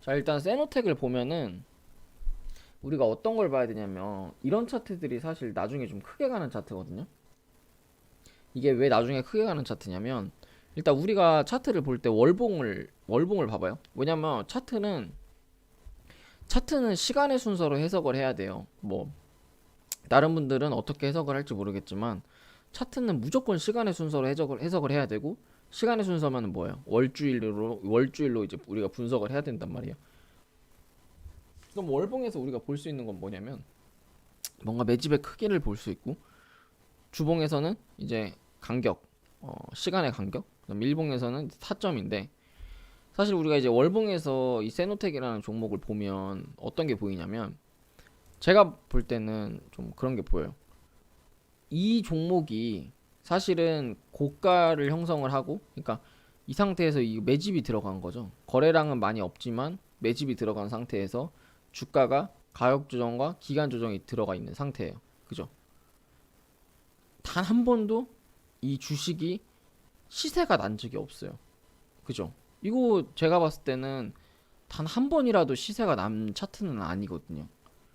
자, 일단 세노텍을 보면은 우리가 어떤 걸 봐야 되냐면 이런 차트들이 사실 나중에 좀 크게 가는 차트거든요. 이게 왜 나중에 크게 가는 차트냐면 일단 우리가 차트를 볼 때 월봉을 봐봐요. 왜냐면 차트는 시간의 순서로 해석을 해야 돼요. 뭐 다른 분들은 어떻게 해석을 할지 모르겠지만 차트는 무조건 시간의 순서로 해석을 해야 되고, 시간의 순서면 뭐예요? 월주일로 이제 우리가 분석을 해야 된단 말이에요. 그럼 월봉에서 우리가 볼 수 있는 건 뭐냐면 뭔가 매집의 크기를 볼 수 있고, 주봉에서는 이제 간격, 시간의 간격, 그다음 일봉에서는 타점인데, 사실 우리가 이제 월봉에서 이 세노텍이라는 종목을 보면 어떤 게 보이냐면, 제가 볼 때는 좀 그런 게 보여요. 이 종목이 사실은 고가를 형성을 하고, 그러니까 이 상태에서 이 매집이 들어간 거죠. 거래량은 많이 없지만 매집이 들어간 상태에서 주가가 가격 조정과 기간 조정이 들어가 있는 상태예요. 그죠? 단 한 번도 이 주식이 시세가 난 적이 없어요. 그죠? 이거 제가 봤을 때는 단 한 번이라도 시세가 난 차트는 아니거든요.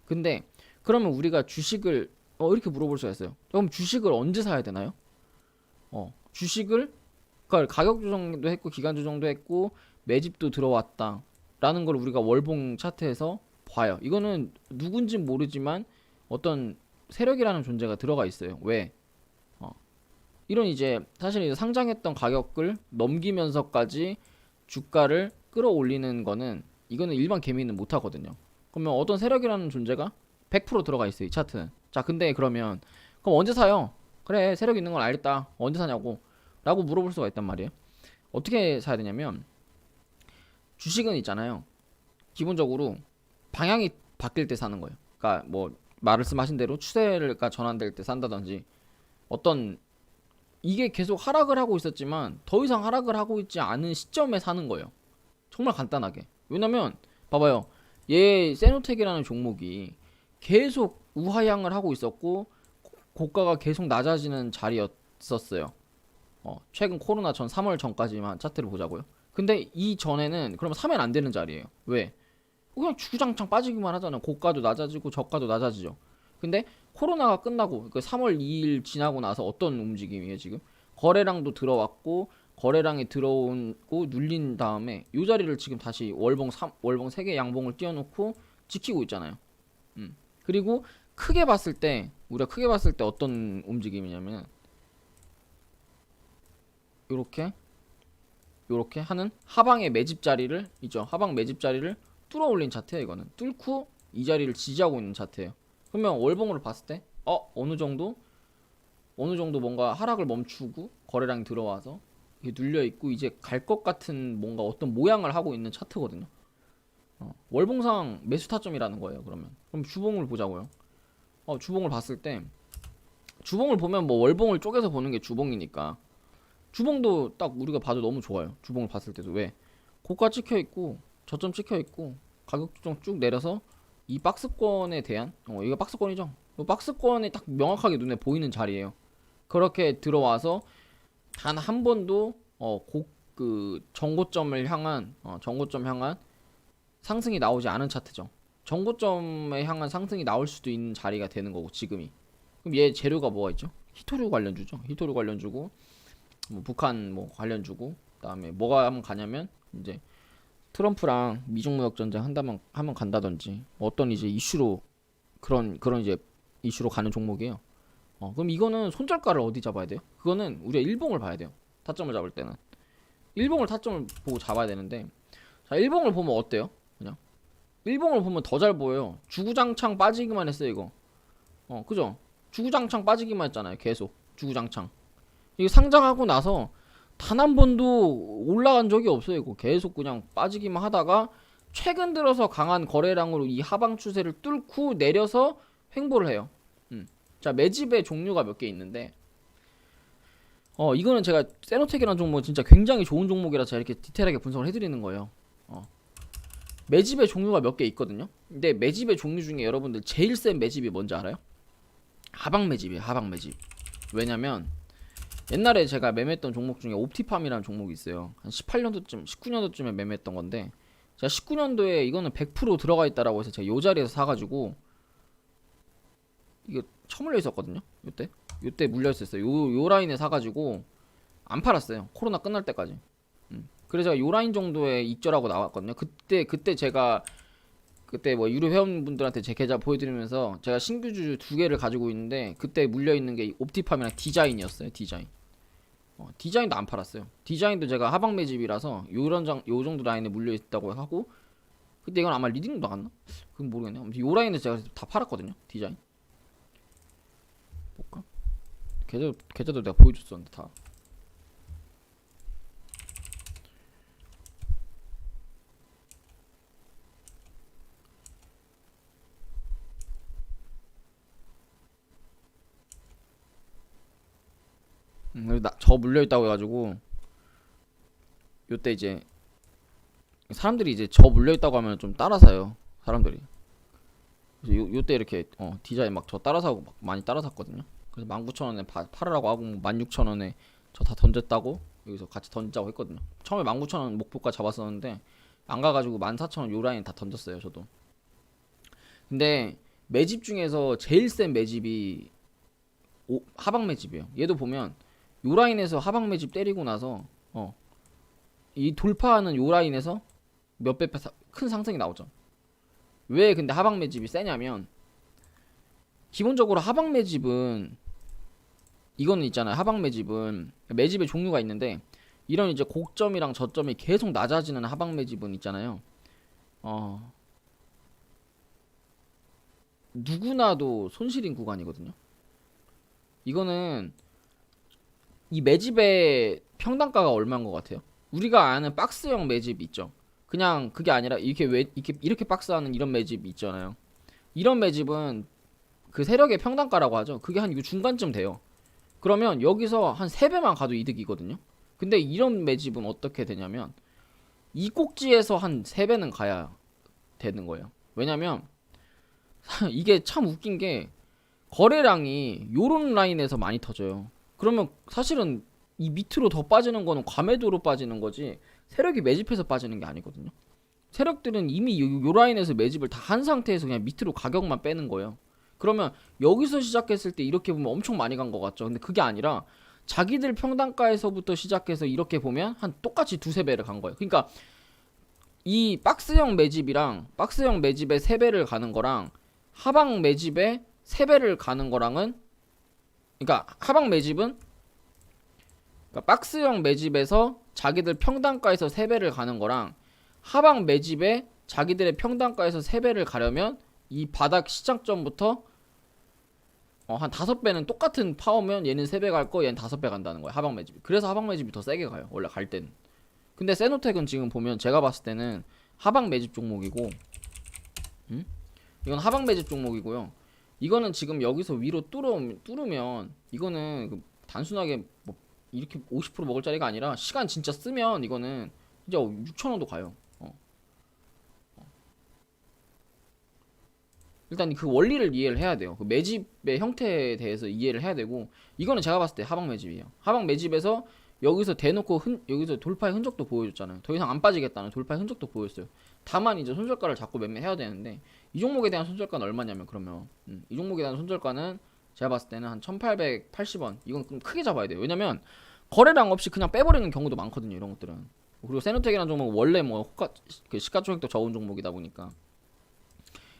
근데 그러면 우리가 주식을 이렇게 물어볼 수가 있어요. 그럼 주식을 언제 사야 되나요? 주식을, 그러니까 가격 조정도 했고 기간 조정도 했고 매집도 들어왔다라는 걸 우리가 월봉 차트에서 봐요. 이거는 누군진 모르지만 어떤 세력이라는 존재가 들어가 있어요. 왜? 어, 이런 이제 사실 이제 상장했던 가격을 넘기면서까지 주가를 끌어올리는 거는, 이거는 일반 개미는 못 하거든요. 그러면 어떤 세력이라는 존재가 100% 들어가 있어요, 이 차트는. 자, 근데 그럼 언제 사요? 그래, 세력 있는 걸 알겠다. 언제 사냐고? 라고 물어볼 수가 있단 말이에요. 어떻게 사야 되냐면, 주식은 있잖아요. 기본적으로 방향이 바뀔 때 사는 거예요. 그러니까 뭐 말씀하신 대로 추세가 전환될 때 산다든지, 어떤 이게 계속 하락을 하고 있었지만 더 이상 하락을 하고 있지 않은 시점에 사는 거예요. 정말 간단하게. 왜냐면 봐봐요. 얘 세노텍이라는 종목이 계속 우하향을 하고 있었고 고가가 계속 낮아지는 자리였었어요. 최근 코로나 전 3월 전까지만 차트를 보자고요. 근데 이 전에는 그러면 사면 안 되는 자리예요. 왜? 그냥 주구장창 빠지기만 하잖아요. 고가도 낮아지고 저가도 낮아지죠. 근데 코로나가 끝나고 그 3월 2일 지나고 나서 어떤 움직임이에요, 지금? 거래량도 들어왔고, 거래량이 들어오고 눌린 다음에 이 자리를 지금 다시 월봉 3개 양봉을 띄워놓고 지키고 있잖아요. 그리고 우리가 크게 봤을 때 어떤 움직임이냐면 요렇게 요렇게 하는 하방의 매집 자리를 있죠. 하방 매집 자리를 뚫어 올린 차트예요. 이거는 뚫고 이 자리를 지지하고 있는 차트예요. 그러면 월봉으로 봤을 때 어느 정도 뭔가 하락을 멈추고 거래량이 들어와서 이게 눌려 있고 이제 갈 것 같은 뭔가 어떤 모양을 하고 있는 차트거든요. 월봉상 매수 타점이라는 거예요. 그럼 주봉을 보자고요. 주봉을 봤을 때, 주봉을 보면 뭐 월봉을 쪼개서 보는 게 주봉이니까 주봉도 딱 우리가 봐도 너무 좋아요. 주봉을 봤을 때도. 왜? 고가 찍혀 있고 저점 찍혀 있고 가격 조정 쭉 내려서 이 박스권에 대한, 이거 박스권이죠. 이 박스권이 딱 명확하게 눈에 보이는 자리예요. 그렇게 들어와서 단 한 번도 그 정고점 향한 상승이 나오지 않은 차트죠. 정고점에 향한 상승이 나올 수도 있는 자리가 되는 거고, 지금이. 그럼 얘 재료가 뭐가 있죠? 히토류 관련주죠. 히토류 관련주고, 뭐 북한 뭐 관련주고, 그다음에 뭐가 하면 가냐면 이제 트럼프랑 미중 무역 전쟁 한다면 하면 간다든지, 어떤 이제 이슈로, 그런 이제 이슈로 가는 종목이에요. 그럼 이거는 손절가를 어디 잡아야 돼요? 그거는 우리가 일봉을 봐야 돼요. 타점을 잡을 때는 일봉을 타점을 보고 잡아야 되는데, 자, 일봉을 보면 어때요? 그냥 일봉을 보면 더 잘 보여요. 주구장창 빠지기만 했어요, 이거. 그죠? 주구장창 빠지기만 했잖아요. 계속 주구장창. 이거 상장하고 나서 단 한 번도 올라간 적이 없어요. 이거 계속 그냥 빠지기만 하다가 최근 들어서 강한 거래량으로 이 하방 추세를 뚫고 내려서 횡보를 해요. 자, 매집의 종류가 몇 개 있는데, 이거는 제가 세노텍이라는 종목 진짜 굉장히 좋은 종목이라 제가 이렇게 디테일하게 분석을 해드리는 거예요. 매집의 종류가 몇 개 있거든요. 근데 매집의 종류 중에 여러분들 제일 센 매집이 뭔지 알아요? 하방 매집이에요. 하방 매집. 왜냐면 옛날에 제가 매매했던 종목 중에 옵티팜이라는 종목이 있어요. 한 18년도쯤 19년도쯤에 매매했던 건데, 제가 19년도에 이거는 100% 들어가 있다라고 해서 제가 요 자리에서 사가지고 이게 처물려 있었거든요. 요때 물려 있었어요. 요 라인에 사가지고 안 팔았어요. 코로나 끝날 때까지. 그래서 제가 요 라인 정도에 익절하고 나왔거든요. 그때 제가 그때 뭐 유료 회원분들한테 제 계좌 보여드리면서 제가 신규주 두 개를 가지고 있는데 그때 물려 있는 게 옵티팜이랑 디자인이었어요. 디자인도 안 팔았어요. 디자인도 제가 하방 매집이라서 요 정도 라인에 물려 있다고 하고 그때 이건 아마 리딩도 나갔나? 그건 모르겠네요. 아무튼 요 라인에 제가 다 팔았거든요. 디자인. 볼까? 계좌도 내가 보여줬었는데 다. 저 물려있다고 해가지고 요때 이제 사람들이 이제 저 물려있다고 하면 좀 따라 사요. 사람들이. 그래서 요때 이렇게 디자인 막 저 따라 사고 막 많이 따라 샀거든요. 그래서 19,000원에 팔으라고 하고 16,000원에 저 다 던졌다고 여기서 같이 던지자고 했거든요. 처음에 19,000원 목표가 잡았었는데 안 가가지고 14,000원 요 라인 다 던졌어요. 저도. 근데 매집 중에서 제일 센 매집이 하방 매집이에요. 얘도 보면 요 라인에서 하방 매집 때리고 나서 이 돌파하는 요 라인에서 몇 배 큰 상승이 나오죠. 왜 근데 하방 매집이 세냐면 기본적으로 하방 매집은 이거는 있잖아요. 하방 매집은 매집의 종류가 있는데 이런 이제 고점이랑 저점이 계속 낮아지는 하방 매집은 있잖아요. 누구나도 손실인 구간이거든요. 이거는 이 매집의 평단가가 얼마인 것 같아요? 우리가 아는 박스형 매집 있죠. 그냥 그게 아니라 이렇게 박스하는 이런 매집 있잖아요. 이런 매집은 그 세력의 평단가라고 하죠. 그게 한 이 중간쯤 돼요. 그러면 여기서 한 3배만 가도 이득이거든요. 근데 이런 매집은 어떻게 되냐면 이 꼭지에서 한 3배는 가야 되는 거예요. 왜냐면 이게 참 웃긴 게 거래량이 요런 라인에서 많이 터져요. 그러면 사실은 이 밑으로 더 빠지는 거는 과매도로 빠지는 거지 세력이 매집해서 빠지는 게 아니거든요. 세력들은 이미 요 라인에서 매집을 다 한 상태에서 그냥 밑으로 가격만 빼는 거예요. 그러면 여기서 시작했을 때 이렇게 보면 엄청 많이 간 것 같죠. 근데 그게 아니라 자기들 평단가에서부터 시작해서 이렇게 보면 한 똑같이 두세 배를 간 거예요. 그러니까 이 박스형 매집이랑 박스형 매집의 3배를 가는 거랑 하방 매집의 3배를 가는 거랑은 그러니까 하방 매집은 그러니까 박스형 매집에서 자기들 평단가에서 3배를 가는 거랑 하방 매집에 자기들의 평단가에서 3배를 가려면 이 바닥 시작점부터 한 5배는 똑같은 파워면 얘는 3배 갈 거 얘는 5배 간다는 거야. 하방 매집이. 그래서 하방 매집이 더 세게 가요. 원래 갈 때는. 근데 세노텍은 지금 보면 제가 봤을 때는 하방 매집 종목이고 이건 하방 매집 종목이고요. 이거는 지금 여기서 위로 뚫으면 이거는 단순하게 뭐 이렇게 50% 먹을 자리가 아니라 시간 진짜 쓰면 이거는 진짜 6,000원도 가요. 일단 그 원리를 이해를 해야 돼요. 그 매집의 형태에 대해서 이해를 해야 되고 이거는 제가 봤을 때 하방 매집이에요. 하방 매집에서 여기서 대놓고 여기서 돌파의 흔적도 보여줬잖아요. 더 이상 안 빠지겠다는 돌파의 흔적도 보였어요. 다만 이제 손절가를 자꾸 매매해야 되는데 이 종목에 대한 손절가는 얼마냐면 그러면 이 종목에 대한 손절가는 제가 봤을 때는 한 1880원 이건 좀 크게 잡아야 돼요. 왜냐면 거래량 없이 그냥 빼버리는 경우도 많거든요. 이런 것들은. 그리고 세노텍이라는 종목은 원래 뭐 그 시가총액도 적은 종목이다 보니까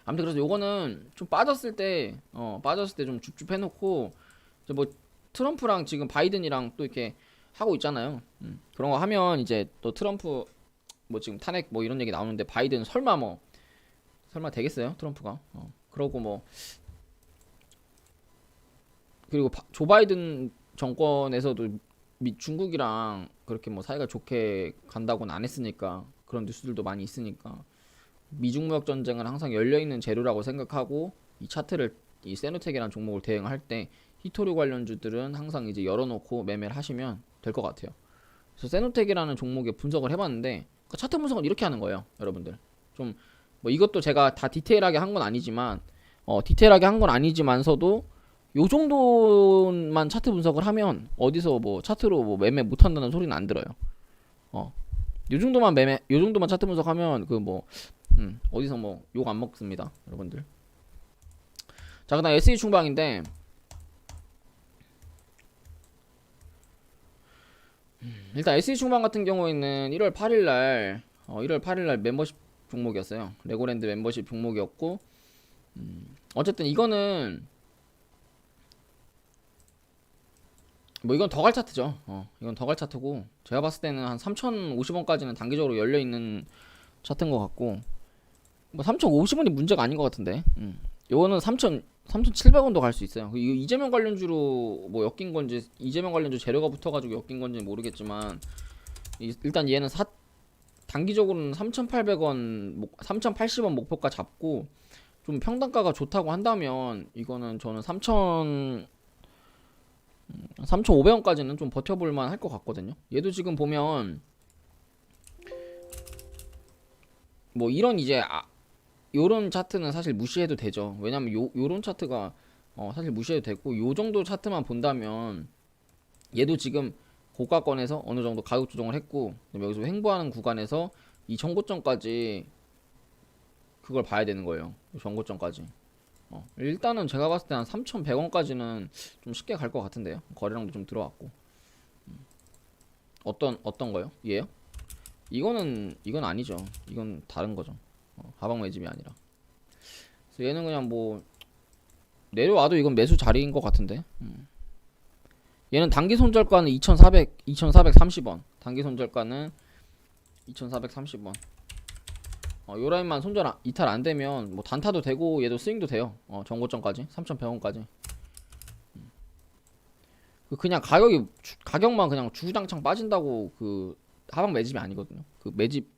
아무튼 그래서 요거는 좀 빠졌을 때 좀 줍줍 해놓고 이제 뭐 트럼프랑 지금 바이든이랑 또 이렇게 하고 있잖아요. 그런 거 하면 이제 또 트럼프 뭐 지금 탄핵 뭐 이런 얘기 나오는데 바이든 설마 되겠어요? 트럼프가. 그러고 뭐 그리고 조 바이든 정권에서도 중국이랑 그렇게 뭐 사이가 좋게 간다고는 안 했으니까 그런 뉴스들도 많이 있으니까 미중 무역 전쟁은 항상 열려 있는 재료라고 생각하고 이 차트를 이 세노텍이라는 종목을 대응할 때 히토류 관련주들은 항상 이제 열어놓고 매매를 하시면 될 것 같아요. 그래서 세노텍이라는 종목의 분석을 해봤는데 그러니까 차트 분석은 이렇게 하는 거예요, 여러분들. 좀 뭐 이것도 제가 다 디테일하게 한 건 아니지만 아니지만서도 요 정도만 차트 분석을 하면 어디서 뭐 차트로 뭐 매매 못한다는 소리는 안 들어요. 요 정도만 요 정도만 차트 분석하면 그 뭐 어디서 뭐 욕 안 먹습니다, 여러분들. 자, 그다음 SE 충방인데 일단 SE 충방 같은 경우에는 1월 8일날 1월 8일날 멤버십 종목이었어요. 레고랜드 멤버십 종목이었고 어쨌든 이거는 뭐 이건 더갈 차트죠. 이건 더갈 차트고 제가 봤을 때는 한 3,050원까지는 단기적으로 열려 있는 차트인 것 같고 뭐 3,050원이 문제가 아닌 것 같은데. 요거는 3,700원도 갈 수 있어요. 이거 이재명 관련주로 뭐 엮인 건지 이재명 관련주 재료가 붙어가지고 엮인 건지 모르겠지만 일단 얘는 단기적으로는 3,800원, 3,080원 목표가 잡고 좀 평단가가 좋다고 한다면 이거는 저는 3,500원까지는 좀 버텨볼만 할 것 같거든요. 얘도 지금 보면 뭐 이런 이제 요런 차트는 사실 무시해도 되죠. 왜냐면 요런 차트가 사실 무시해도 되고 요 정도 차트만 본다면 얘도 지금 고가권에서 어느 정도 가격 조정을 했고 여기서 횡보하는 구간에서 이 전고점까지 그걸 봐야 되는 거예요. 전고점까지. 일단은 제가 봤을 때 한 3,100원까지는 좀 쉽게 갈 것 같은데요. 거래량도 좀 들어왔고. 어떤 거요? 얘요? 이건 아니죠. 이건 다른 거죠. 하방 매집이 아니라. 그래서 얘는 그냥 뭐 내려와도 이건 매수 자리인 것 같은데. 얘는 단기 손절가는 2,430원. 단기 손절가는 2,430원. 요 라인만 이탈 안 되면 뭐 단타도 되고 얘도 스윙도 돼요. 정고점까지 3,100원까지. 그냥 가격만 그냥 주구장창 빠진다고 그 하방 매집이 아니거든요. 그 매집.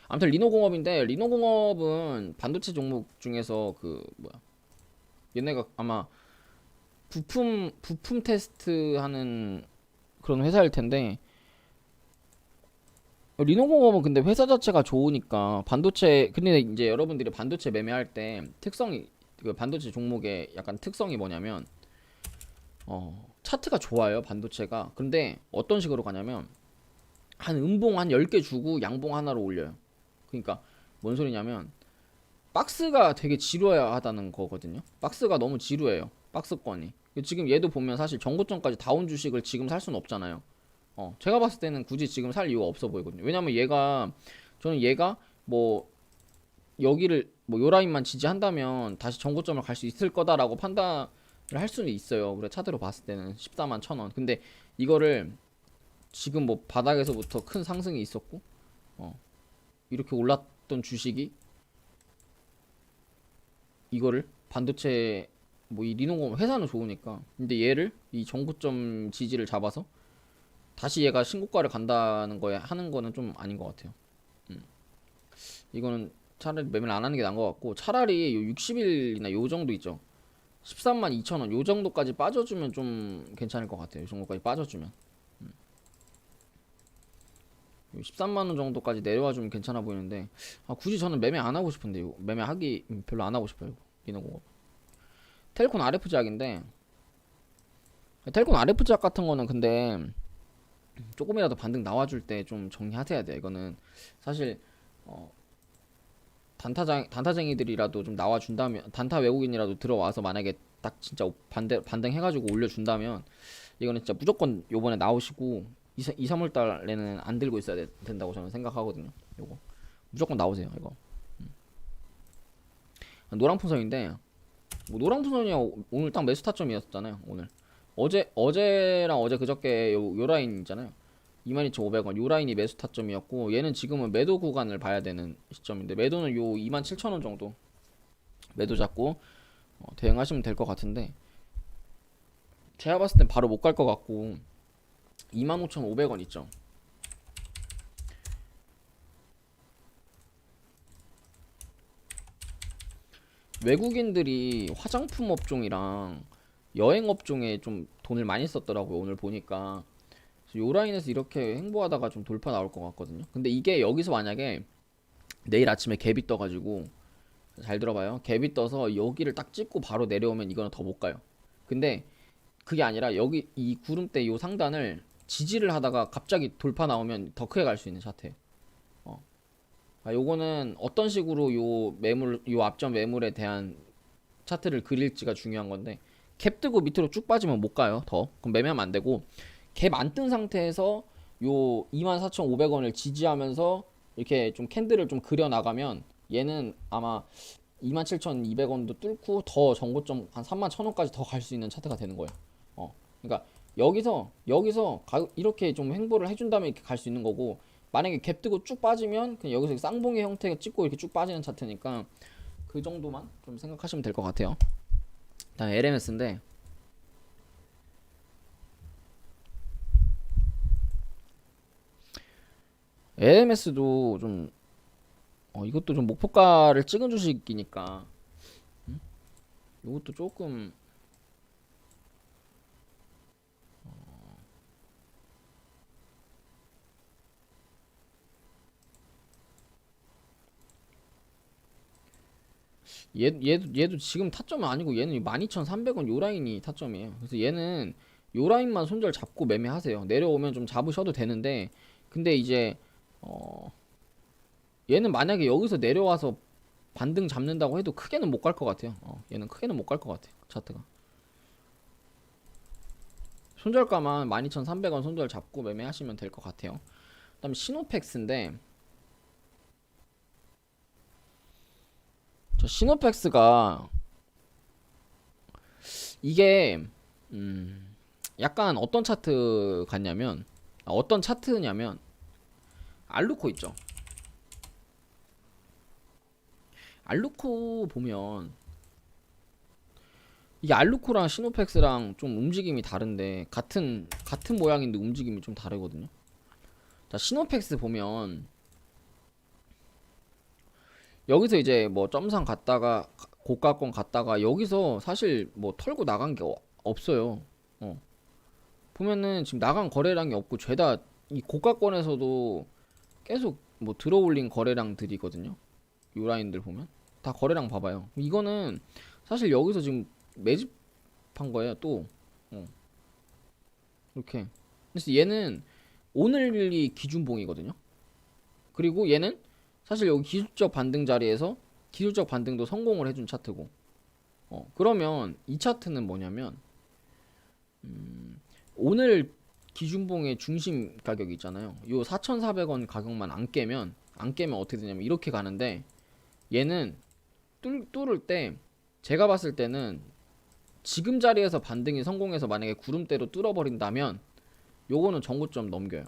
아무튼 리노공업인데 리노공업은 반도체 종목 중에서 그 뭐야 얘네가 아마 부품 테스트 하는 그런 회사일 텐데 리노공업은 근데 회사 자체가 좋으니까 반도체 근데 이제 여러분들이 반도체 매매할 때 특성이 그 반도체 종목의 약간 특성이 뭐냐면 차트가 좋아요 반도체가. 근데 어떤 식으로 가냐면 한 음봉 한 10개 주고 양봉 하나로 올려요. 그러니까 뭔 소리냐면 박스가 되게 지루하다는 거거든요. 박스가 너무 지루해요. 박스권이. 지금 얘도 보면 사실 정고점까지 다 온 주식을 지금 살 수는 없잖아요. 제가 봤을 때는 굳이 지금 살 이유가 없어 보이거든요. 왜냐면 저는 얘가 뭐 여기를 뭐 요 라인만 지지한다면 다시 정고점을 갈 수 있을 거다라고 판단을 할 수는 있어요. 우리가 차트로 봤을 때는 14만 1,000원. 근데 이거를 지금 뭐 바닥에서부터 큰 상승이 있었고 이렇게 올랐던 주식이 이거를 반도체 뭐 이 리노공 회사는 좋으니까 근데 얘를 이 정고점 지지를 잡아서 다시 얘가 신고가를 간다는 거에 하는 거는 좀 아닌 것 같아요. 이거는 차라리 매매를 안 하는 게 나은 것 같고 차라리 요 60일이나 요 정도 있죠. 13만 2천원 요 정도까지 빠져주면 좀 괜찮을 것 같아요. 요 정도까지 빠져주면 13만원 정도까지 내려와주면 괜찮아 보이는데 굳이 저는 매매 안 하고 싶은데 이거 매매하기 별로 안 하고 싶어요. 리노공업 텔콘 RF 제약인데 텔콘 RF 제약 같은 거는 근데 조금이라도 반등 나와줄 때 좀 정리하셔야 돼. 이거는 사실 단타쟁이들이라도 좀 나와준다면 단타 외국인이라도 들어와서 만약에 딱 진짜 반등해가지고 올려준다면 이거는 진짜 무조건 요번에 나오시고 2, 3월 달에는 안 들고 있어야 된다고 저는 생각하거든요. 요거 무조건 나오세요. 이거 노랑풍선인데 뭐 노랑풍선이 오늘 딱 매수 타점이었잖아요. 오늘 어제랑 어제 그저께 요 라인 있잖아요. 22,500원 요 라인이 매수 타점이었고 얘는 지금은 매도 구간을 봐야 되는 시점인데 매도는 요 27,000원 정도 매도 잡고 대응하시면 될 것 같은데 제가 봤을 땐 바로 못 갈 것 같고 25,500원 있죠. 외국인들이 화장품 업종이랑 여행 업종에 좀 돈을 많이 썼더라고요. 오늘 보니까 요 라인에서 이렇게 횡보하다가 좀 돌파 나올 것 같거든요. 근데 이게 여기서 만약에 내일 아침에 갭이 떠가지고 잘 들어봐요. 갭이 떠서 여기를 딱 찍고 바로 내려오면 이거는 더 못 가요. 근데 그게 아니라 여기 이 구름대 요 상단을 지지를 하다가 갑자기 돌파 나오면 더 크게 갈 수 있는 차트예요. 요거는 어떤 식으로 요 앞전 매물에 대한 차트를 그릴지가 중요한 건데, 갭 뜨고 밑으로 쭉 빠지면 못 가요. 더 그럼 매매하면 안 되고, 갭 안 뜬 상태에서 요 24,500원을 지지하면서 이렇게 좀 캔들을 좀 그려 나가면 얘는 아마 27,200원도 뚫고 더 전고점 한 31,000원까지 더 갈 수 있는 차트가 되는 거예요. 그러니까 여기서 이렇게 좀 횡보를 해준 다음에 이렇게 갈 수 있는 거고, 만약에 갭 뜨고 쭉 빠지면 그냥 여기서 쌍봉의 형태가 찍고 이렇게 쭉 빠지는 차트니까 그 정도만 좀 생각하시면 될 것 같아요. 다음 LMS인데, LMS도 좀 이것도 좀 목표가를 찍은 주식이니까 이것도 조금 얘도 지금 타점은 아니고 얘는 12,300원 요 라인이 타점이에요. 그래서 얘는 요 라인만 손절 잡고 매매하세요. 내려오면 좀 잡으셔도 되는데, 근데 이제 얘는 만약에 여기서 내려와서 반등 잡는다고 해도 크게는 못 갈 것 같아요. 얘는 크게는 못 갈 것 같아요. 차트가. 손절가만 12,300원 손절 잡고 매매하시면 될 것 같아요. 그다음에 시노팩스인데, 저 시노팩스가 이게 약간 어떤 차트 같냐면, 어떤 차트냐면 알루코 있죠. 알루코 보면 이게 알루코랑 시노팩스랑 좀 움직임이 다른데, 같은 모양인데 움직임이 좀 다르거든요. 자, 시노팩스 보면 여기서 이제 뭐 점상 갔다가 고가권 갔다가 여기서 사실 뭐 털고 나간 게 없어요. 보면은 지금 나간 거래량이 없고, 죄다 이 고가권에서도 계속 뭐 들어올린 거래량들이거든요. 요 라인들 보면 다 거래량 봐봐요. 이거는 사실 여기서 지금 매집한 거예요. 또 이렇게. 그래서 얘는 오늘이 기준봉이거든요. 그리고 얘는 사실 여기 기술적 반등 자리에서 기술적 반등도 성공을 해준 차트고, 그러면 이 차트는 뭐냐면, 오늘 기준봉의 중심 가격이 있잖아요. 요 4,400원 가격만 안 깨면 어떻게 되냐면 이렇게 가는데, 얘는 뚫을 때 제가 봤을 때는 지금 자리에서 반등이 성공해서 만약에 구름대로 뚫어버린다면 요거는 전고점 넘겨요.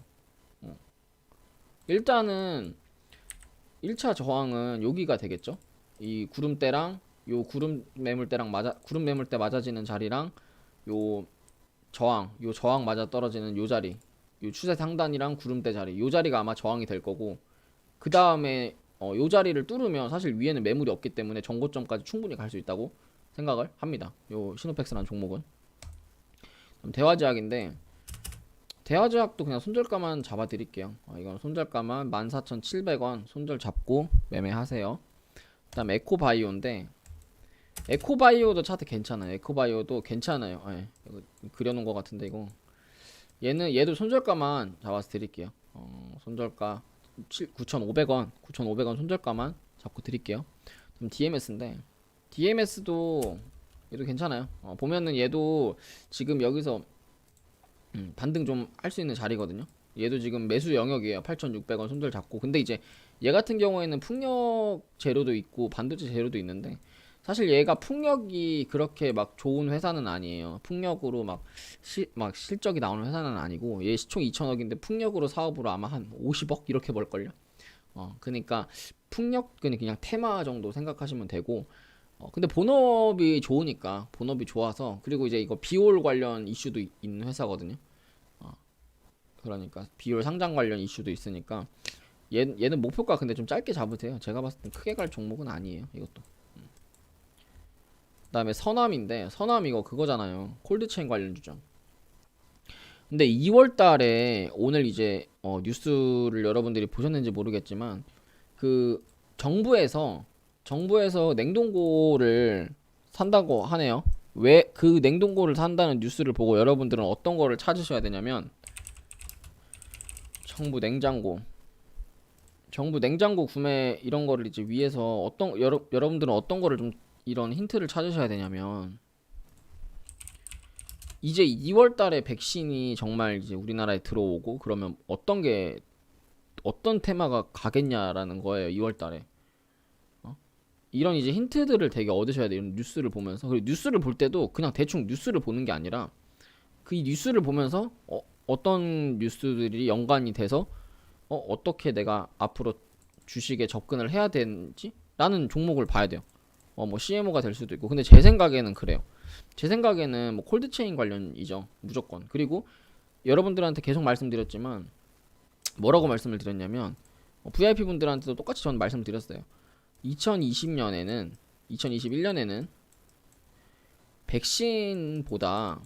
일단은 1차 저항은 여기가 되겠죠. 이 구름대랑 요 구름 매물대 맞아지는 자리랑 요 저항 맞아 떨어지는 요 자리, 요 추세 상단이랑 구름대 자리, 요 자리가 아마 저항이 될 거고, 그 다음에 요 자리를 뚫으면 사실 위에는 매물이 없기 때문에 전고점까지 충분히 갈 수 있다고 생각을 합니다. 요 시노팩스라는 종목은. 대화제약인데, 대화제약도 그냥 손절가만 잡아 드릴게요. 이건 손절가만 14,700원 손절 잡고 매매하세요. 그다음 에코바이오인데, 에코바이오도 차트 괜찮아요. 에코바이오도 괜찮아요. 이거 그려놓은 것 같은데, 이거 얘도 손절가만 잡아서 드릴게요. 손절가 9,500원 손절가만 잡고 드릴게요. 그럼 DMS인데, DMS도 얘도 괜찮아요. 보면은 얘도 지금 여기서 반등 좀 할 수 있는 자리거든요. 얘도 지금 매수 영역이에요. 8,600원 손절 잡고. 근데 이제 얘 같은 경우에는 풍력 재료도 있고 반도체 재료도 있는데, 사실 얘가 풍력이 그렇게 막 좋은 회사는 아니에요. 풍력으로 막 실적이 나오는 회사는 아니고, 얘 시총 2천억인데 풍력으로 사업으로 아마 한 50억 이렇게 벌걸요. 그러니까 풍력은 그냥 테마 정도 생각하시면 되고, 근데 본업이 좋으니까, 본업이 좋아서, 그리고 이제 이거 비올 관련 이슈도 있는 회사거든요. 그러니까 비올 상장 관련 이슈도 있으니까 얘는 목표가 근데 좀 짧게 잡으세요. 제가 봤을 땐 크게 갈 종목은 아니에요, 이것도. 그다음에 서남인데, 서남 이거 그거잖아요. 콜드체인 관련주죠. 근데 2월 달에 오늘 이제 뉴스를 여러분들이 보셨는지 모르겠지만, 그 정부에서 냉동고를 산다고 하네요. 왜 그 냉동고를 산다는 뉴스를 보고 여러분들은 어떤 거를 찾으셔야 되냐면, 정부 냉장고 구매 이런 거를 이제 위해서 여러분들은 어떤 거를 좀 이런 힌트를 찾으셔야 되냐면, 이제 2월 달에 백신이 정말 이제 우리나라에 들어오고 그러면 어떤 테마가 가겠냐라는 거예요. 2월 달에. 이런 이제 힌트들을 되게 얻으셔야 돼요. 이런 뉴스를 보면서. 그리고 뉴스를 볼 때도 그냥 대충 뉴스를 보는 게 아니라 그 뉴스를 보면서 어떤 뉴스들이 연관이 돼서 어떻게 내가 앞으로 주식에 접근을 해야 되는지 라는 종목을 봐야 돼요. 뭐 CMO가 될 수도 있고. 근데 제 생각에는 그래요. 제 생각에는 뭐 콜드체인 관련이죠. 무조건. 그리고 여러분들한테 계속 말씀드렸지만 뭐라고 말씀을 드렸냐면 VIP 분들한테도 똑같이 저는 말씀드렸어요. 2020년에는 2021년에는 백신보다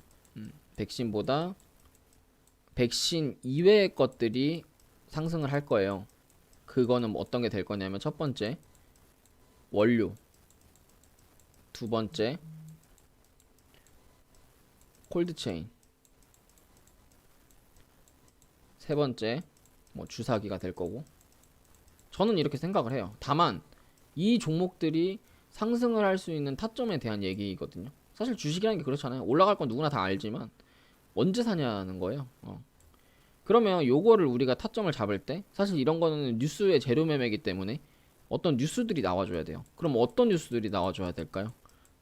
백신 이외의 것들이 상승을 할 거예요. 그거는 뭐 어떤 게 될 거냐면, 첫 번째 원료, 두 번째 콜드체인, 세 번째 뭐 주사기가 될 거고. 저는 이렇게 생각을 해요. 다만 이 종목들이 상승을 할 수 있는 타점에 대한 얘기거든요. 사실 주식이라는 게 그렇잖아요. 올라갈 건 누구나 다 알지만 언제 사냐는 거예요. 그러면 요거를 우리가 타점을 잡을 때, 사실 이런 거는 뉴스의 재료 매매이기 때문에 어떤 뉴스들이 나와줘야 돼요. 그럼 어떤 뉴스들이 나와줘야 될까요?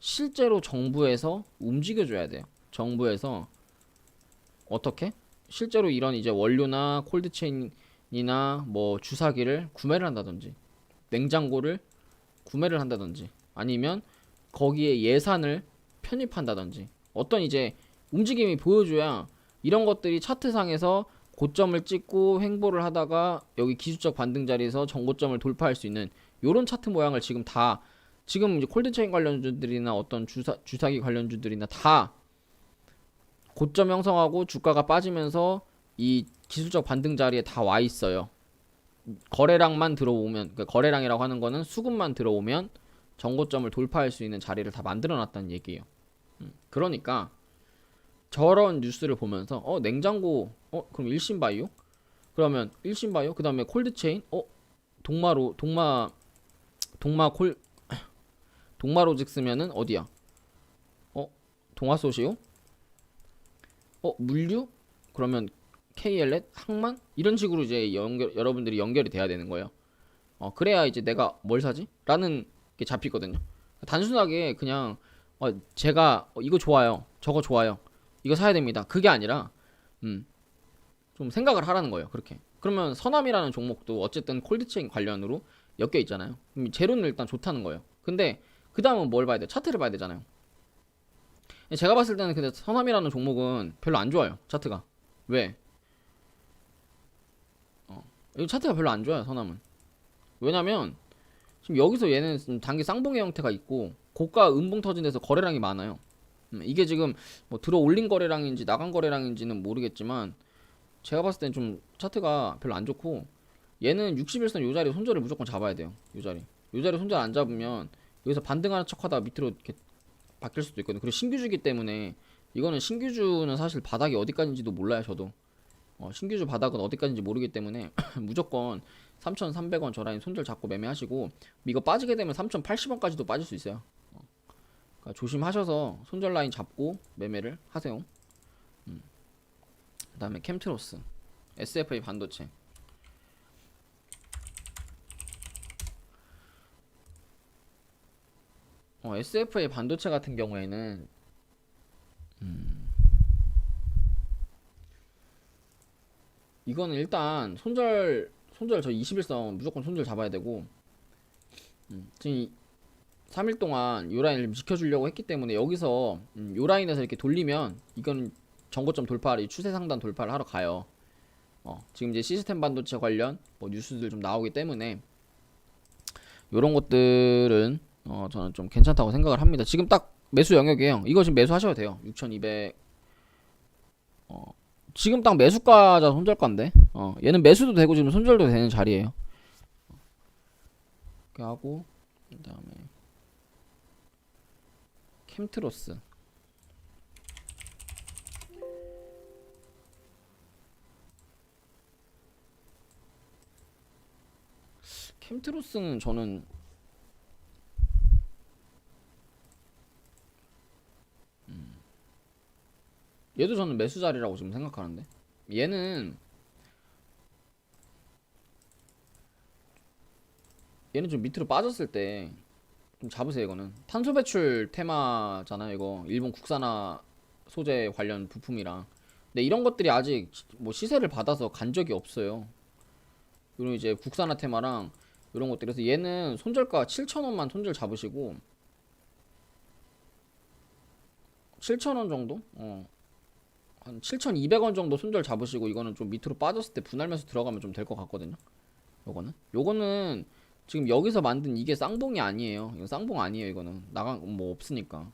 실제로 정부에서 움직여줘야 돼요. 정부에서 어떻게? 실제로 이런 이제 원료나 콜드체인이나 뭐 주사기를 구매를 한다든지, 냉장고를 구매를 한다든지, 아니면 거기에 예산을 편입한다든지, 어떤 이제 움직임이 보여줘야 이런 것들이 차트상에서 고점을 찍고 횡보를 하다가 여기 기술적 반등 자리에서 정고점을 돌파할 수 있는 요런 차트 모양을 지금 이제 콜드체인 관련주들이나 어떤 주사기 관련주들이나 다 고점 형성하고 주가가 빠지면서 이 기술적 반등 자리에 다 와 있어요. 거래량만 들어오면, 그러니까 거래량이라고 하는 거는 수급만 들어오면 정고점을 돌파할 수 있는 자리를 다 만들어 놨다는 얘기예요. 그러니까 저런 뉴스를 보면서 냉장고 그럼 일신바이오? 그러면 일신바이오? 그 다음에 콜드체인? 동마 동마로직스면은 어디야? 동아소시오? 물류? 그러면 KLS? 항만? 이런 식으로 이제 여러분들이 연결이 돼야 되는 거예요. 그래야 이제 내가 뭘 사지? 라는 게 잡히거든요. 단순하게 그냥 제가 이거 좋아요, 저거 좋아요, 이거 사야 됩니다, 그게 아니라 좀 생각을 하라는 거예요. 그렇게. 그러면 서남이라는 종목도 어쨌든 콜드체인 관련으로 엮여 있잖아요. 재료는 일단 좋다는 거예요. 근데 그 다음은 뭘 봐야 돼? 차트를 봐야 되잖아요. 제가 봤을 때는 근데 서남이라는 종목은 별로 안 좋아요. 차트가. 왜? 이 차트가 별로 안 좋아요. 서남은. 왜냐면 지금 여기서 얘는 좀 단기 쌍봉의 형태가 있고 고가 음봉 터진 데서 거래량이 많아요. 이게 지금 뭐 들어 올린 거래량인지 나간 거래량인지는 모르겠지만 제가 봤을 땐 좀 차트가 별로 안 좋고, 얘는 61선 요 자리 손절을 무조건 잡아야 돼요. 요 자리 손절 안 잡으면 여기서 반등하는 척하다가 밑으로 이렇게 바뀔 수도 있거든요. 그리고 신규주기 때문에, 이거는 신규주는 사실 바닥이 어디까지인지도 몰라요. 저도 신규주 바닥은 어디까지인지 모르기 때문에 무조건 3,300원 저 라인 손절 잡고 매매하시고, 이거 빠지게 되면 3,080원까지도 빠질 수 있어요. 그러니까 조심하셔서 손절 라인 잡고 매매를 하세요. 그 다음에 캠트로스, SFA 반도체. SFA 반도체 같은 경우에는 이거는 일단 손절 저 21선 무조건 손절 잡아야 되고, 지금 3일 동안 요 라인을 좀 지켜주려고 했기 때문에 여기서 요 라인에서 이렇게 돌리면 이건 정고점 돌파를, 추세 상단 돌파를 하러 가요. 지금 이제 시스템 반도체 관련 뭐 뉴스들 좀 나오기 때문에 요런 것들은 저는 좀 괜찮다고 생각을 합니다. 지금 딱 매수 영역이에요. 이거 지금 매수하셔도 돼요. 6,200. 지금 딱 매수가자 손절가인데 얘는 매수도 되고 지금 손절도 되는 자리예요. 이렇게 하고, 그 다음에 캠트로스. 햄트로스는 저는 얘도 저는 매수 자리라고 지금 생각하는데, 얘는 좀 밑으로 빠졌을 때 좀 잡으세요. 이거는 탄소 배출 테마잖아요. 이거 일본 국산화 소재 관련 부품이랑. 근데 이런 것들이 아직 뭐 시세를 받아서 간 적이 없어요. 이런 이제 국산화 테마랑 이런 것들. 그래서 얘는 손절가 7,000원만 손절 잡으시고, 7,000원 정도? 한 7,200원 정도 손절 잡으시고, 이거는 좀 밑으로 빠졌을 때 분할매수 들어가면 좀 될 것 같거든요. 요거는 지금 여기서 만든 이게 쌍봉이 아니에요. 이거 쌍봉 아니에요. 이거는 나간 뭐 없으니까.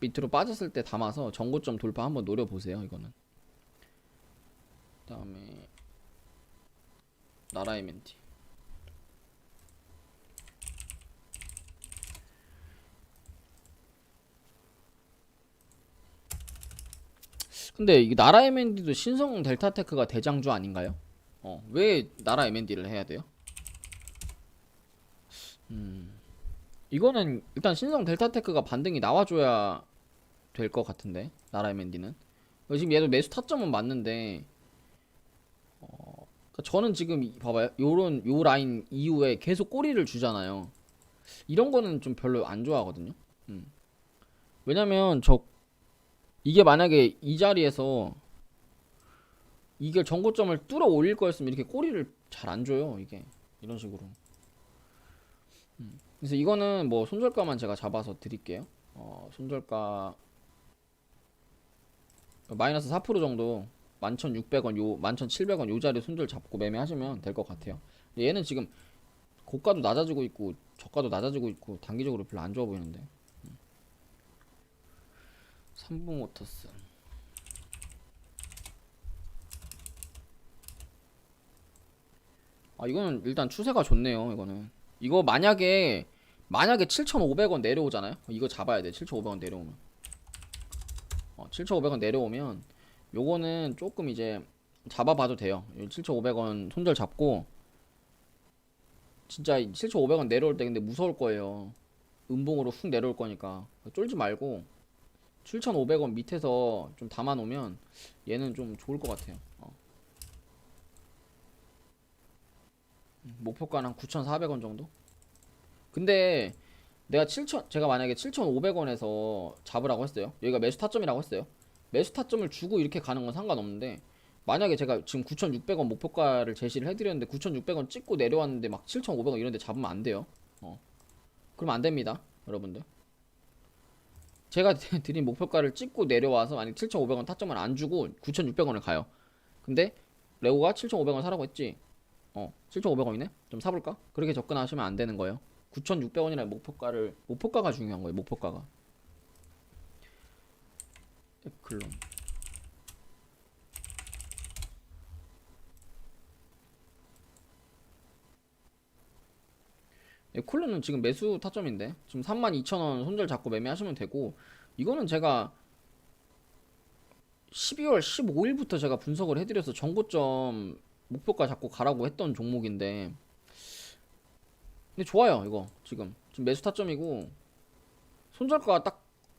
밑으로 빠졌을 때 담아서 전고점 돌파 한번 노려보세요. 이거는. 그다음에 나라의 멘티. 근데 이 나라 MND도 신성 델타테크가 대장주 아닌가요? 왜 나라 MND를 해야 돼요? 이거는 일단 신성 델타테크가 반등이 나와줘야 될 것 같은데, 나라 MND는. 지금 얘도 매수 타점은 맞는데, 그러니까 저는 지금 봐봐요. 요 라인 이후에 계속 꼬리를 주잖아요. 이런 거는 좀 별로 안 좋아하거든요. 음. 왜냐면 이게 만약에 이 자리에서 이게 전고점을 뚫어 올릴 거였으면 이렇게 꼬리를 잘 안 줘요. 이게 이런 식으로. 그래서 이거는 뭐 손절가만 제가 잡아서 드릴게요. 손절가 마이너스 4% 정도, 11,600원, 11,700원 요 자리 손절 잡고 매매하시면 될 것 같아요. 얘는 지금 고가도 낮아지고 있고 저가도 낮아지고 있고 단기적으로 별로 안 좋아 보이는데. 삼성모터스. 이거는 일단 추세가 좋네요. 이거 만약에 7,500원 내려오잖아요. 이거 잡아야 돼. 7,500원 내려오면. 7,500원 내려오면 요거는 조금 이제 잡아봐도 돼요. 7,500원 손절 잡고, 진짜 7,500원 내려올 때 근데 무서울 거예요. 음봉으로 훅 내려올 거니까 쫄지 말고 7,500원 밑에서 좀 담아 놓으면 얘는 좀 좋을 것 같아요. 목표가는 한 9,400원 정도? 근데 제가 만약에 7,500원에서 잡으라고 했어요. 여기가 매수 타점이라고 했어요. 매수 타점을 주고 이렇게 가는 건 상관없는데, 만약에 제가 지금 9,600원 목표가를 제시를 해드렸는데 9,600원 찍고 내려왔는데 막 7,500원 이런 데 잡으면 안 돼요. 그러면 안 됩니다. 여러분들. 제가 드린 목표가를 찍고 내려와서 만약 7,500원 타점을 안 주고 9,600원을 가요. 근데 레오가 7,500원 사라고 했지. 7,500원이네? 좀 사볼까? 그렇게 접근하시면 안 되는 거예요. 9,600원이라는 목표가가 중요한 거예요. 목표가가. 에클론. 에클론은 지금 매수 타점인데, 지금 32,000원 손절 잡고 매매하시면 되고, 이거는 제가 12월 15일부터 제가 분석을 해드려서 전고점 목표가 잡고 가라고 했던 종목인데, 근데 좋아요. 이거 지금 매수 타점이고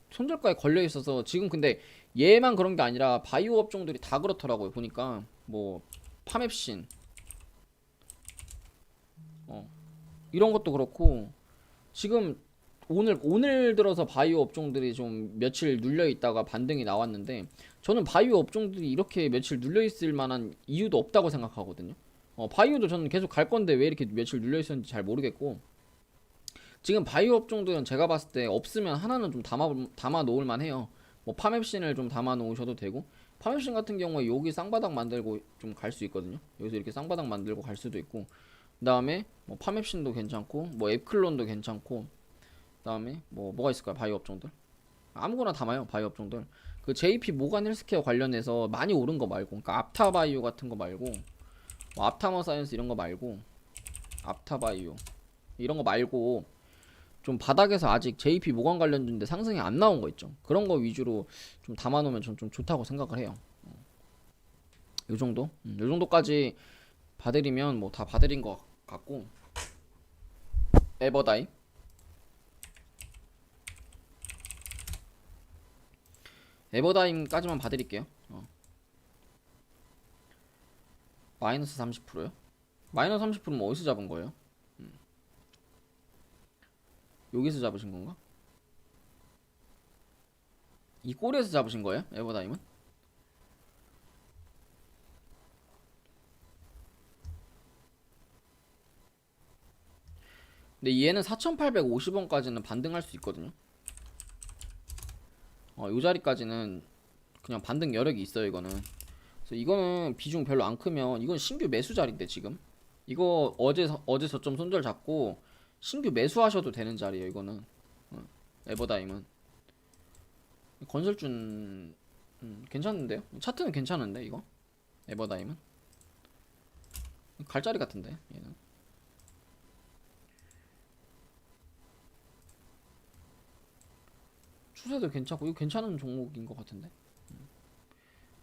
손절가에 걸려 있어서 지금. 근데 얘만 그런 게 아니라 바이오 업종들이 다 그렇더라고요. 보니까 뭐 파맵신 이런 것도 그렇고, 지금 오늘 들어서 바이오 업종들이 좀 며칠 눌려 있다가 반등이 나왔는데, 저는 바이오 업종들이 이렇게 며칠 눌려 있을 만한 이유도 없다고 생각하거든요. 바이오도 저는 계속 갈 건데 왜 이렇게 며칠 눌려 있었는지 잘 모르겠고, 지금 바이오 업종들은 제가 봤을 때 없으면 하나는 좀 담아 놓을 만해요. 뭐 파맵신을 좀 담아 놓으셔도 되고, 파맵신 같은 경우에 여기 쌍바닥 만들고 좀 갈 수 있거든요. 여기서 이렇게 쌍바닥 만들고 갈 수도 있고, 그다음에 뭐 파맵신도 괜찮고, 뭐 앱클론도 괜찮고, 그다음에 뭐가 있을까요? 바이오 업종들 아무거나 담아요. 바이오 업종들. 그 JP 모간 헬스케어 관련해서 많이 오른 거 말고, 그러니까 앞타바이오 같은 거 말고, 뭐 앞타머 사이언스 이런 거 말고, 앞타바이오 이런 거 말고, 좀 바닥에서 아직 JP 모관 관련주인데 상승이 안 나온 거 있죠. 그런 거 위주로 좀 담아놓으면 전 좀 좋다고 생각을 해요. 요 정도? 요 정도까지 봐드리면 뭐 다 봐드린 것 같고, 에버다임. 에버다임까지만 봐드릴게요. 마이너스 30%요? 마이너스 30%는 뭐 어디서 잡은 거예요? 여기서 잡으신 건가? 이 꼬리에서 잡으신 거예요? 에버다임은? 근데 얘는 4,850원까지는 반등할 수 있거든요. 요 자리까지는 그냥 반등 여력이 있어요, 이거는. 그래서 이거는 비중 별로 안 크면 이건 신규 매수 자리인데 지금 이거 어제 저점 손절 잡고 신규 매수하셔도 되는 자리예요, 이거는. 에버다임은 건설준 괜찮은데요? 차트는 괜찮은데 이거 에버다임은 갈 자리 같은데 얘는. 추세도 괜찮고 이거 괜찮은 종목인 것 같은데.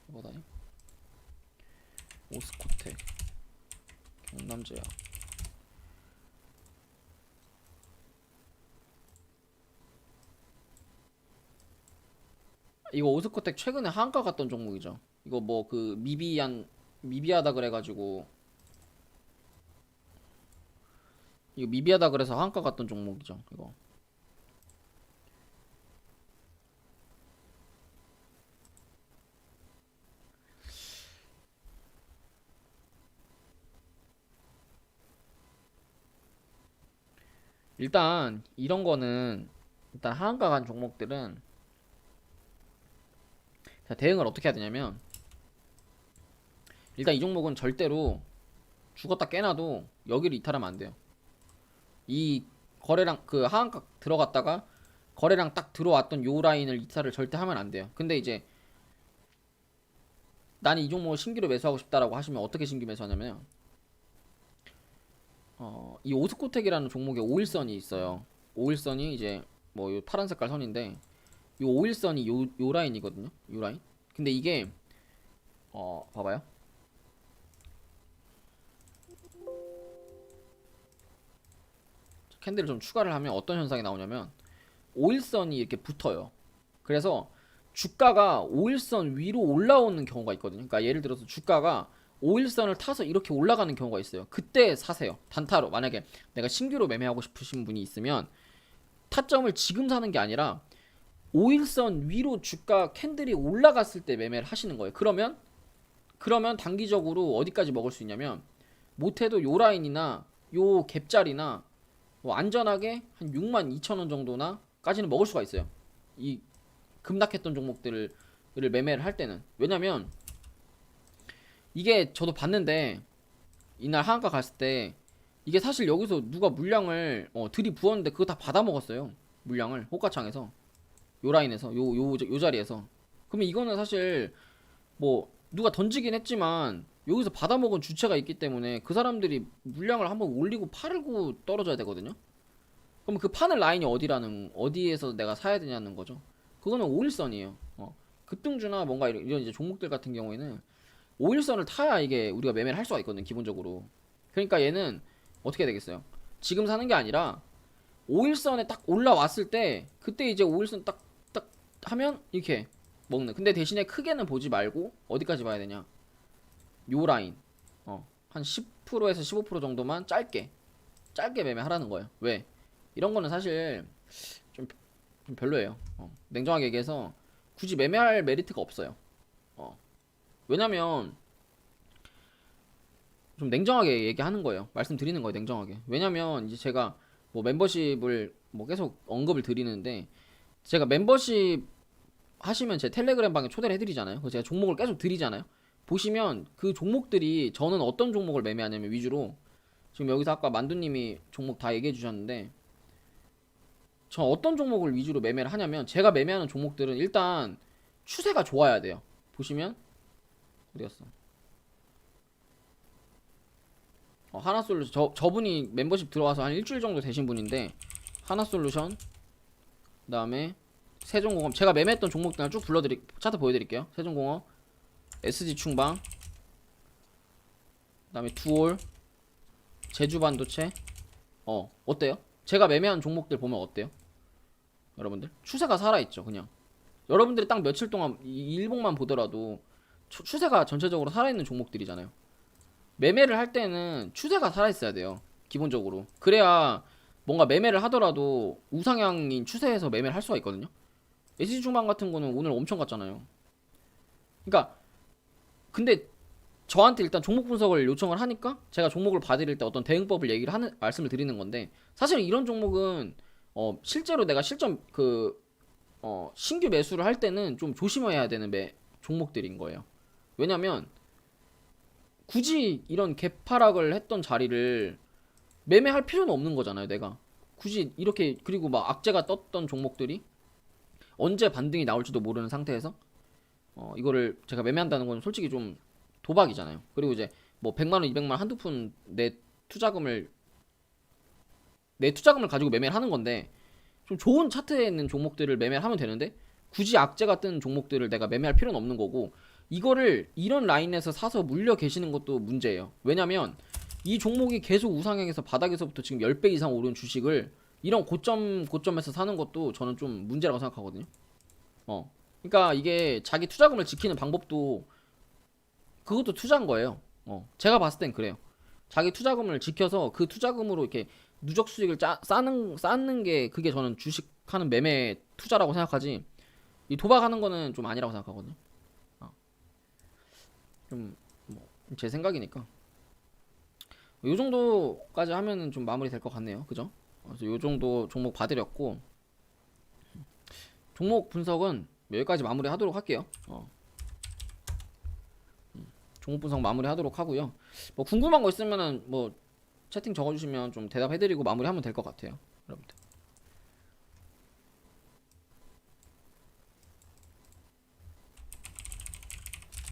에버다임, 오스코텍, 경남제약. 이거 오스코텍 최근에 한가 갔던 종목이죠. 이거 뭐 그 미비하다 그래가지고 이거 미비하다 그래서 한가 갔던 종목이죠. 이거 일단 이런 거는 일단 하한가 간 종목들은 자, 대응을 어떻게 해야 되냐면 일단 이 종목은 절대로 죽었다 깨나도 여기를 이탈하면 안 돼요. 이 거래량 그 하한가 들어갔다가 거래량 딱 들어왔던 요 라인을 이탈을 절대 하면 안 돼요. 근데 이제 나는 이 종목을 신규로 매수하고 싶다라고 하시면 어떻게 신규 매수하냐면 이 오스코텍이라는 종목에 5일선이 있어요. 5일선이 이제 뭐 요 파란 색깔 선인데 요 5일선이 요 라인이거든요. 요 라인. 근데 이게 봐봐요. 캔들을 좀 추가를 하면 어떤 현상이 나오냐면 5일선이 이렇게 붙어요. 그래서 주가가 5일선 위로 올라오는 경우가 있거든요. 그러니까 예를 들어서 주가가 5일선을 타서 이렇게 올라가는 경우가 있어요. 그때 사세요. 단타로. 만약에 내가 신규로 매매하고 싶으신 분이 있으면 타점을 지금 사는 게 아니라 5일선 위로 주가 캔들이 올라갔을 때 매매를 하시는 거예요. 그러면 단기적으로 어디까지 먹을 수 있냐면 못해도 요 라인이나 요 갭자리나 뭐 안전하게 한 62,000원 정도나 까지는 먹을 수가 있어요. 이 급락했던 종목들을 매매를 할 때는. 왜냐면 이게 저도 봤는데 이날 하한가 갔을 때 이게 사실 여기서 누가 물량을 들이부었는데 그거 다 받아먹었어요. 물량을 호가창에서 요 라인에서 요 자리에서. 그러면 이거는 사실 뭐 누가 던지긴 했지만 여기서 받아먹은 주체가 있기 때문에 그 사람들이 물량을 한번 올리고 팔고 떨어져야 되거든요. 그럼 그 파는 라인이 어디에서 내가 사야 되냐는 거죠. 그거는 5일선이에요. 급등주나 뭔가 이런 이제 종목들 같은 경우에는 5일선을 타야 이게 우리가 매매를 할 수가 있거든, 기본적으로. 그러니까 얘는 어떻게 되겠어요? 지금 사는 게 아니라 5일선에 딱 올라왔을 때 그때 이제 5일선 딱 하면 이렇게 먹는. 근데 대신에 크게는 보지 말고 어디까지 봐야 되냐? 요 라인. 한 10%에서 15% 정도만 짧게 매매하라는 거예요. 왜? 이런 거는 사실 좀, 좀 별로예요. 냉정하게 얘기해서 굳이 매매할 메리트가 없어요. 왜냐면 좀 냉정하게 얘기하는 거예요. 말씀드리는 거예요, 냉정하게. 왜냐면 이제 제가 뭐 멤버십을 뭐 계속 언급을 드리는데 제가 멤버십 하시면 제 텔레그램 방에 초대를 해드리잖아요. 그래서 제가 종목을 계속 드리잖아요. 보시면 그 종목들이 저는 어떤 종목을 매매하냐면 위주로 지금 여기서 아까 만두님이 종목 다 얘기해 주셨는데 저 어떤 종목을 위주로 매매를 하냐면 제가 매매하는 종목들은 일단 추세가 좋아야 돼요. 보시면 어디 갔어? 하나솔루션 저분이 멤버십 들어와서 한 일주일 정도 되신 분인데 하나솔루션 그다음에 세종공업 제가 매매했던 종목들 쭉 차트 보여드릴게요. 세종공업, SG충방, 그다음에 두올, 제주반도체. 어때요? 제가 매매한 종목들 보면 어때요? 여러분들 추세가 살아있죠. 그냥 여러분들이 딱 며칠 동안 이 일봉만 보더라도 추세가 전체적으로 살아있는 종목들이잖아요. 매매를 할 때는 추세가 살아있어야 돼요. 기본적으로. 그래야 뭔가 매매를 하더라도 우상향인 추세에서 매매를 할 수가 있거든요. SG중방 같은 거는 오늘 엄청 갔잖아요. 그러니까 근데 저한테 일단 종목 분석을 요청을 하니까 제가 종목을 봐드릴 때 어떤 대응법을 얘기를 하는 말씀을 드리는 건데, 사실 이런 종목은 실제로 내가 실전 신규 매수를 할 때는 좀 조심해야 되는 종목들인 거예요. 왜냐면 굳이 이런 개파락을 했던 자리를 매매할 필요는 없는 거잖아요. 내가 굳이 이렇게, 그리고 막 악재가 떴던 종목들이 언제 반등이 나올지도 모르는 상태에서 이거를 제가 매매한다는 건 솔직히 좀 도박이잖아요. 그리고 이제 뭐 100만원 200만원 한두 푼 내 투자금을 가지고 매매를 하는 건데, 좀 좋은 차트에 있는 종목들을 매매를 하면 되는데 굳이 악재가 뜬 종목들을 내가 매매할 필요는 없는 거고, 이거를 이런 라인에서 사서 물려 계시는 것도 문제예요. 왜냐면 이 종목이 계속 우상향해서 바닥에서부터 지금 10배 이상 오른 주식을 이런 고점에서 사는 것도 저는 좀 문제라고 생각하거든요. 그러니까 이게 자기 투자금을 지키는 방법도, 그것도 투자인 거예요. 제가 봤을 땐 그래요. 자기 투자금을 지켜서 그 투자금으로 이렇게 누적 수익을 쌓는 게, 그게 저는 주식하는 매매 투자라고 생각하지, 이 도박하는 거는 좀 아니라고 생각하거든요. 좀 뭐 제 생각이니까 요 정도까지 하면은 좀 마무리 될 것 같네요. 그죠? 그래서 요 정도 종목 봐드렸고, 종목 분석은 여기까지 마무리 하도록 할게요. 종목 분석 마무리 하도록 하고요. 뭐 궁금한 거 있으면은 뭐 채팅 적어주시면 좀 대답해드리고 마무리하면 될 것 같아요. 여러분.